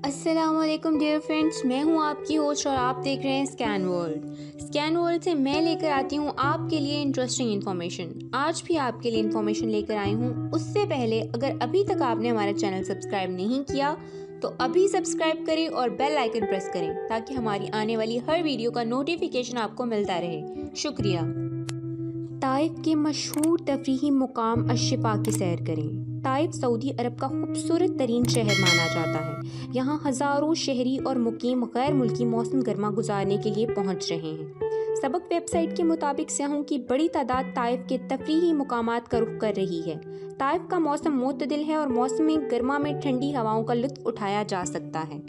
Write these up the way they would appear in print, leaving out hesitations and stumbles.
अस्सलाम वालेकुम dear friends, मैं हूं आपकी होस्ट और आप देख रहे हैं स्कैन वर्ल्ड। स्कैन वर्ल्ड से मैं लेकर आती हूं आपके लिए इंटरेस्टिंग इन्फॉर्मेशन। आज भी आपके लिए इन्फॉर्मेशन लेकर आई हूं। उससे पहले अगर अभी तक आपने हमारा चैनल सब्सक्राइब नहीं किया तो अभी सब्सक्राइब करें और बेल आइकन प्रेस करें ताकि हमारी आने वाली हर वीडियो का नोटिफिकेशन आपको मिलता रहे। शुक्रिया। ताइफ के मशहूर तफरीही मुकाम अशफा की सैर करें। ताइफ सऊदी अरब का खूबसूरत तरीन शहर माना जाता है। यहाँ हज़ारों शहरी और मुकीम गैर मुल्की मौसम गर्मा गुजारने के लिए पहुँच रहे हैं। सबक वेबसाइट के मुताबिक सियाहों की बड़ी तादाद ताइफ के तफरीही मुकामात का रुख कर रही है। ताइफ का मौसम मोतदिल है और मौसम गर्मा में ठंडी हवाओं का लुत्फ़ उठाया जा सकता है।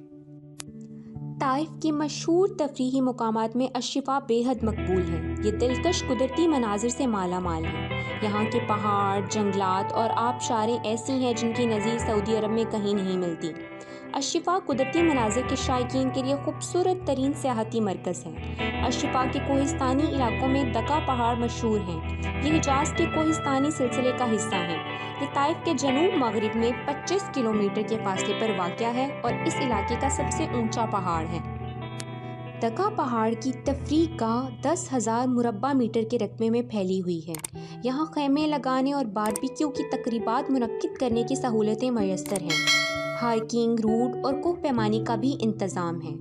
ताइफ के मशहूर तफरीही मुकामात में अशफा बेहद मकबूल है। ये दिलकश कुदरती मनाजिर से माला माल है। यहाँ के पहाड़, जंगलात और आबशारें ऐसी हैं जिनकी नज़ीर सऊदी अरब में कहीं नहीं मिलती। अशफा कुदरती मनाजिर के शायकीन के लिए खूबसूरत तरीन सियाहती मरकज़ है। अशफा के कोहिस्तानी इलाकों में दका पहाड़ मशहूर हैं। ये हिजाज के कोहिस्तानी सिलसिले का हिस्सा हैं। ये ताइफ के जनूब मगरिब में 25 किलोमीटर के फासले पर वाक़या है और इस इलाके का सबसे ऊंचा पहाड़ है। दका पहाड़ की तफरीह गाह 10,000 मुरब्बा मीटर के रकबे में फैली हुई है। यहाँ खैमे लगाने और बारबेक्यू की तकरीबात मुनक्किद करने की सहूलतें मयस्सर हैं। हाइकिंग रूट और कोह पैमाने का भी इंतज़ाम है।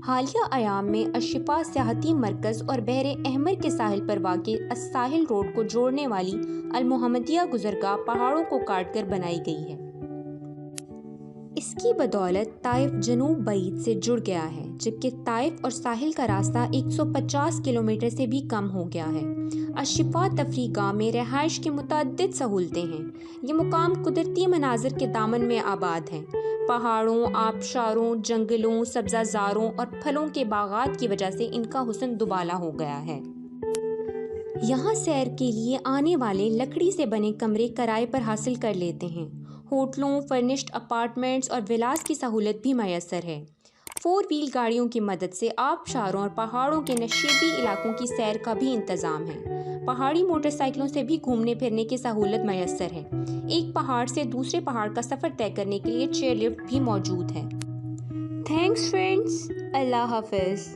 हालिया अयाम में अशफा सियाहती मरकज़ और बहरे अहमर के साहिल पर वाक़े अस्साहिल रोड को जोड़ने वाली अल मोहम्मदिया गुज़रगाह पहाड़ों को काट कर बनाई गई है। इसकी बदौलत ताइफ जनूब बईद से जुड़ गया है, जबकि ताइफ और साहिल का रास्ता 150 किलोमीटर से भी कम हो गया है। अशफा तफरीह गाह में रहाइश की मुतअद्दिद सहूलतें हैं। ये मुकाम कुदरती मनाजिर के दामन में आबाद हैं। पहाड़ों, आबशारों, जंगलों, सब्ज़ाज़ारों और फलों के बागात की वजह से इनका हुस्न दुबाला हो गया है। यहाँ सैर के लिए आने वाले लकड़ी से बने कमरे किराए पर हासिल कर लेते हैं। होटलों, फर्निश्ड अपार्टमेंट्स और विलास की सहूलत भी मयस्सर है। 4 व्हील गाड़ियों की मदद से आबशारों और पहाड़ों के नशीबी इलाकों की सैर का भी इंतज़ाम है। पहाड़ी मोटरसाइकिलों से भी घूमने फिरने की सहूलत मयस्सर है। एक पहाड़ से दूसरे पहाड़ का सफ़र तय करने के लिए चेयर लिफ्ट भी मौजूद है। थैंक्स फ्रेंड्स, अल्लाह हाफ़िज़।